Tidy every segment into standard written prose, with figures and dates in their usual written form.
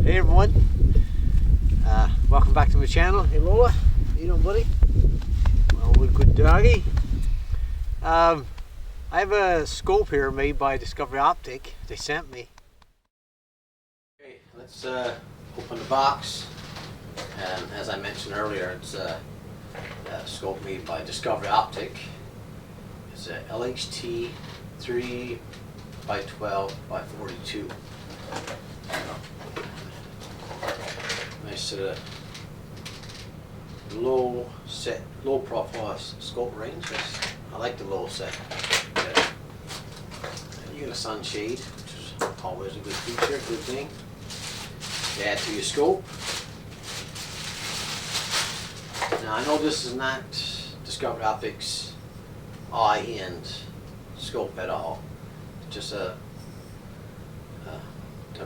Hey everyone, welcome back to my channel. Hey Lola, how you doing, buddy? Well, good doggy. I have a scope here made by Discoveryopt. They sent me. Okay, let's open the box. And as I mentioned earlier, it's a scope made by Discoveryopt. It's a LHT 3 by 12 by 42. Nice low profile scope range. I like the low set. And you get a sunshade, which is always a good feature, good thing. You add to your scope. Now I know this is not Discoveryopt's high-end scope at all. It's just a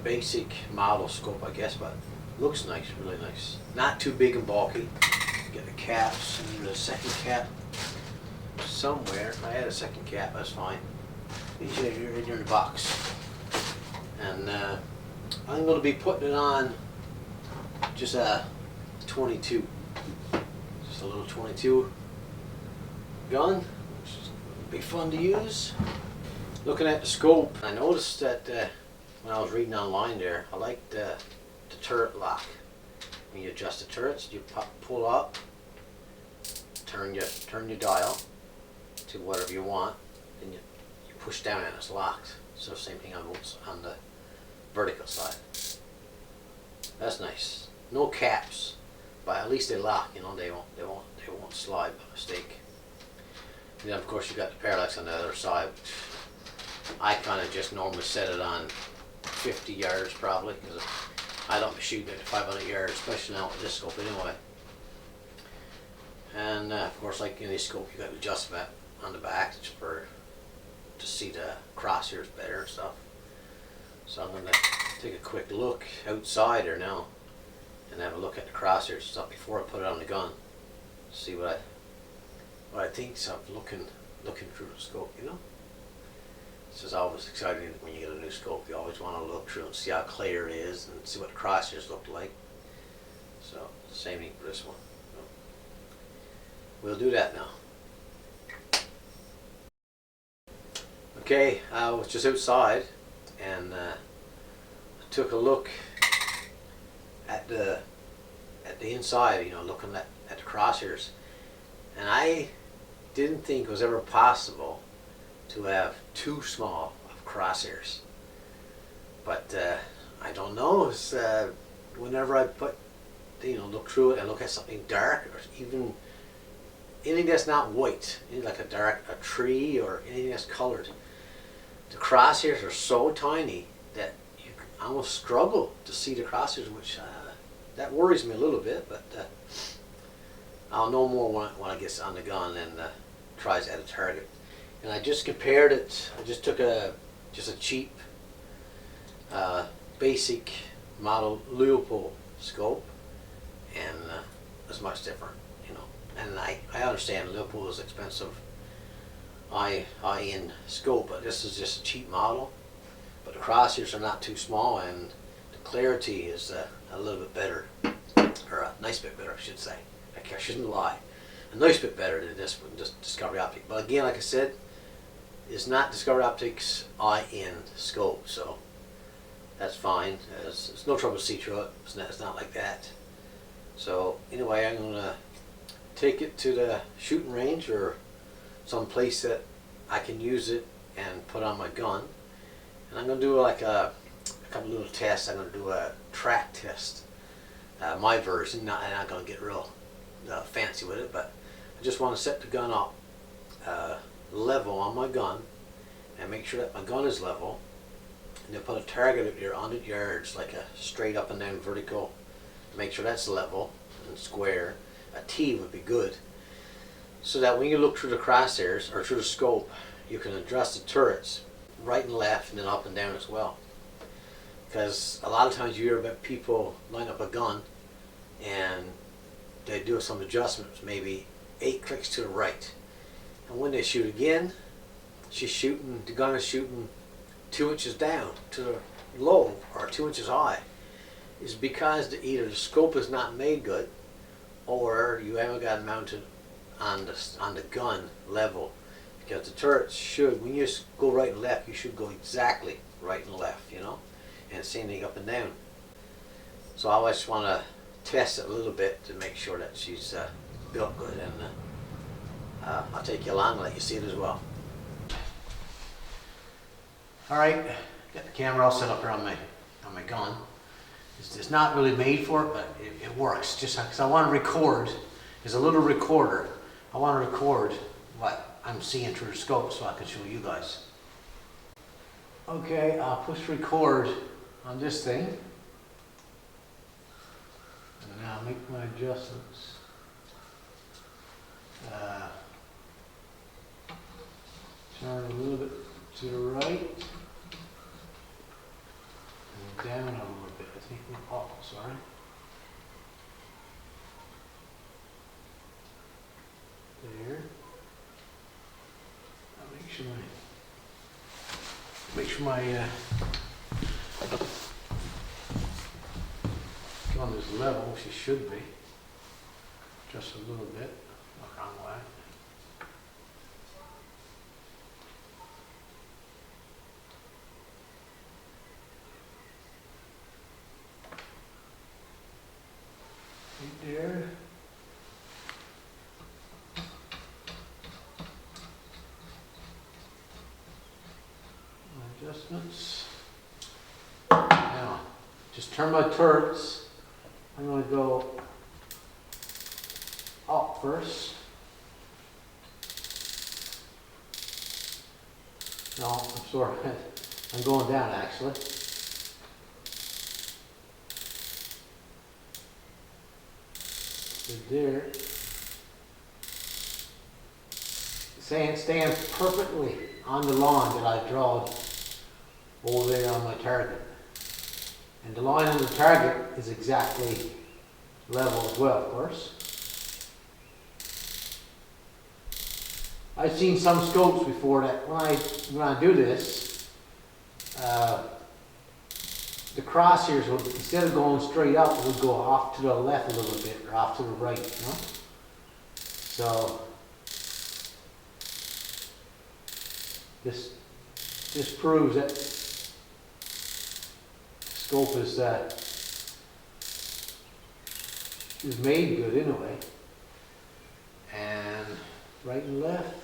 basic model scope, I guess, but looks nice, really nice. Not too big and bulky. Get the caps, and there's a second cap somewhere. If I had a second cap, that's fine. These are in the box. And I'm going to be putting it on just a 22. Just a little 22 gun, which is going to be fun to use. Looking at the scope, I noticed that when I was reading online there, I liked the turret lock. When you adjust the turrets, you pull up, turn your dial to whatever you want, and you push down and it's locked. So same thing on the vertical side. That's nice. No caps, but at least they lock. You know, they won't slide by mistake. And then of course you got the parallax on the other side. I kind of just normally set it on 50 yards probably, because I don't be shooting at 500 yards, especially now with this scope anyway. And of course, like any scope, you got an adjustment on the back to see the crosshairs better and stuff. So I'm going to take a quick look outside there now and have a look at the crosshairs and stuff before I put it on the gun. See what I think of looking through the scope, you know. This is always exciting when you get a new scope. You always want to look through and see how clear it is and see what the crosshairs look like. So, same thing for this one. We'll do that now. Okay, I was just outside and I took a look at the inside, you know, looking at the crosshairs. And I didn't think it was ever possible to have too small of crosshairs, but I don't know. It's whenever I look through it and look at something dark, or even anything that's not white, anything like a tree or anything that's colored, the crosshairs are so tiny that you almost struggle to see the crosshairs, which that worries me a little bit. But I'll know more when I get on the gun and tries at a target. And I just compared it. I just took just a cheap, basic model Leupold scope, and it's much different, you know. And I understand Leupold is expensive, high-end scope, but this is just a cheap model. But the crosshairs are not too small, and the clarity is a little bit better, or a nice bit better, I should say. I shouldn't lie. A nice bit better than this one, just Discoveryoptic. But again, like I said, it's not Discoveryopt's high-end scope, so that's fine. It's no trouble to see through it. It's not like that. So anyway, I'm going to take it to the shooting range or some place that I can use it and put on my gun. And I'm going to do like a couple little tests. I'm going to do a track test. My version, I'm not going to get real fancy with it, but I just want to set the gun up level on my gun and make sure that my gun is level, and then put a target at your 100 yards, like a straight up and down vertical, make sure that's level and square. A T would be good, so that when you look through the crosshairs or through the scope, you can adjust the turrets right and left and then up and down as well. Because a lot of times you hear about people line up a gun and they do some adjustments, maybe 8 clicks to the right, and when they shoot again, the gun is shooting 2 inches down to the low or 2 inches high, is because either the scope is not made good, or you haven't got it mounted on the gun level. Because the turrets should, when you go right and left, you should go exactly right and left, you know, and same thing up and down. So I always want to test it a little bit to make sure that she's built good, and I'll take you along and let you see it as well. All right, got the camera all set up here on my gun. It's not really made for it, but it works. Just because I want to record, there's a little recorder. I want to record what I'm seeing through the scope so I can show you guys. Okay, I'll push record on this thing. And now make my adjustments. Turn a little bit to the right. And down a little bit. I think we're up, sorry. There. Make sure my gun is level, she should be. Just a little bit. Not wrong way. Right there. Adjustments. Now, just turn my turrets. I'm going to go up first. No, I'm sorry. I'm going down actually. So there. Staying perfectly on the line that I draw over there on my target. And the line on the target is exactly level as well, of course. I've seen some scopes before that when I do this, the crosshairs would, instead of going straight up, would go off to the left a little bit or off to the right, you know? So this proves that scope is made good anyway. And right and left.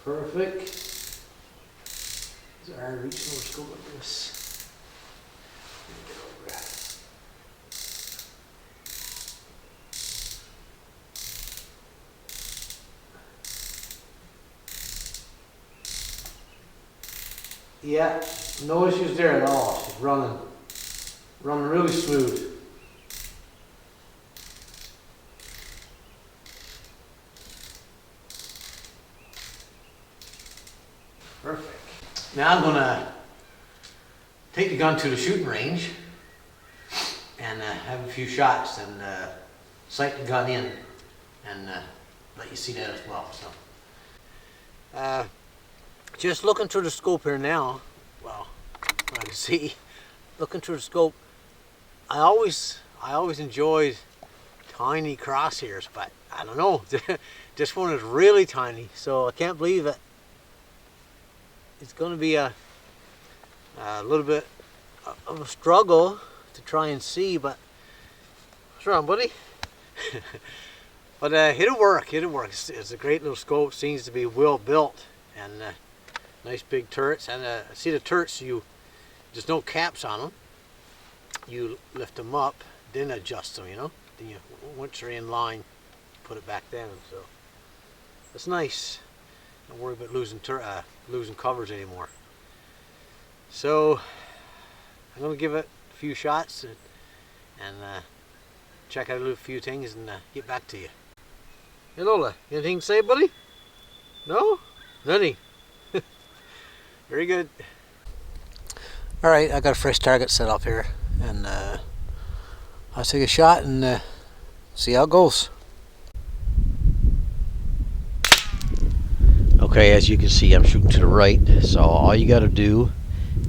Perfect. Our reach more scope like this. Yeah, no issues there at all. She's running really smooth. Perfect. Now I'm going to take the gun to the shooting range and have a few shots and sight the gun in and let you see that as well. So, just looking through the scope here now, well, I can see, looking through the scope, I always enjoyed tiny crosshairs, but I don't know, this one is really tiny, so I can't believe it. It's going to be a little bit of a struggle to try and see, but what's wrong, buddy? But it'll work. It's a great little scope. Seems to be well built and nice big turrets. And see the turrets, there's no caps on them. You lift them up, then adjust them. You know, then once they're in line, put it back down. So it's nice. Don't worry about losing covers anymore. So I'm going to give it a few shots and check out a few things and get back to you. Hey Lola, anything to say, buddy? No? Nothing. Very good. Alright, I got a fresh target set up here and I'll take a shot and see how it goes. Okay, as you can see, I'm shooting to the right, so all you got to do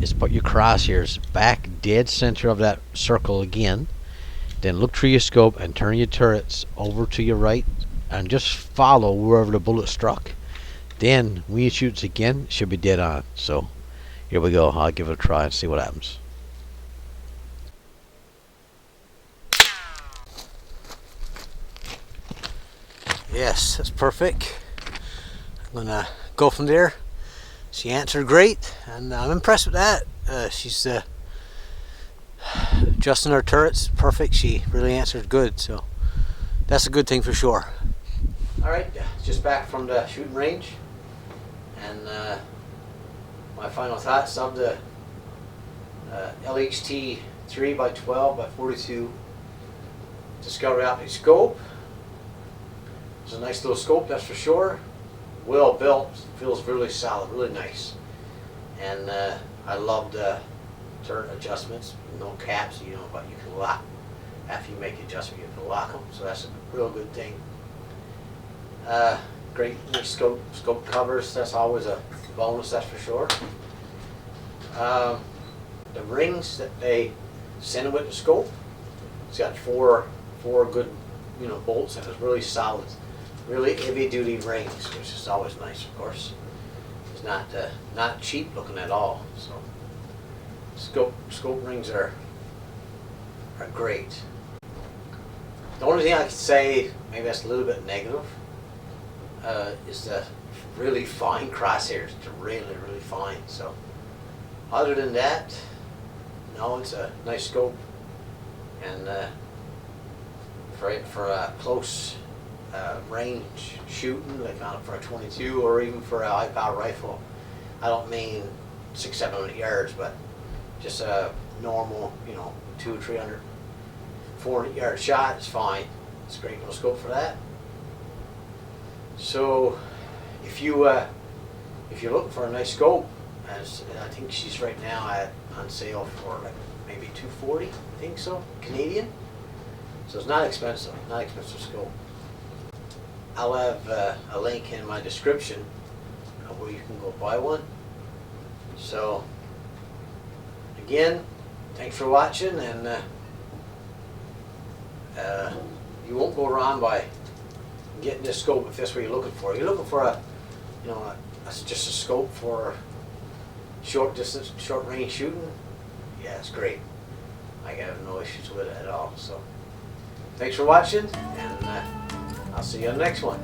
is put your crosshairs back dead center of that circle again. Then look through your scope and turn your turrets over to your right and just follow wherever the bullet struck. Then when you shoot again, it should be dead on. So here we go. I'll give it a try and see what happens. Yes, that's perfect. I'm gonna go from there. She answered great, and I'm impressed with that. She's adjusting her turrets perfect. She really answered good, so that's a good thing for sure. All right, just back from the shooting range, and my final thoughts of the LHT 3x12x42 Discoveryopt scope. It's a nice little scope, that's for sure. Well built, feels really solid, really nice. And I love the turret adjustments, no caps, you know, but you can lock. After you make the adjustment, you can lock them, so that's a real good thing. Great scope covers, that's always a bonus, that's for sure. The rings that they send with the scope, it's got four good, you know, bolts, and it's really solid. Really heavy-duty rings, which is always nice, of course. It's not cheap looking at all. So scope rings are great. The only thing I could say, maybe that's a little bit negative, is the really fine crosshairs. They're really fine. So other than that, no, it's a nice scope, and for a close range shooting, like for a 22 or even for a high-power rifle. I don't mean 600-700 yards, but just a normal, you know, 200, 300, 400 yard shot is fine. It's a great little scope for that. So if you're looking for a nice scope, as I think she's right now on sale for like maybe $240, I think so, Canadian. So it's not expensive scope. I'll have a link in my description of where you can go buy one. So again, thanks for watching, and you won't go wrong by getting this scope if that's what you're looking for. You're looking for just a scope for short distance, short range shooting. Yeah, it's great. I have no issues with it at all. So thanks for watching, and I'll see you on the next one.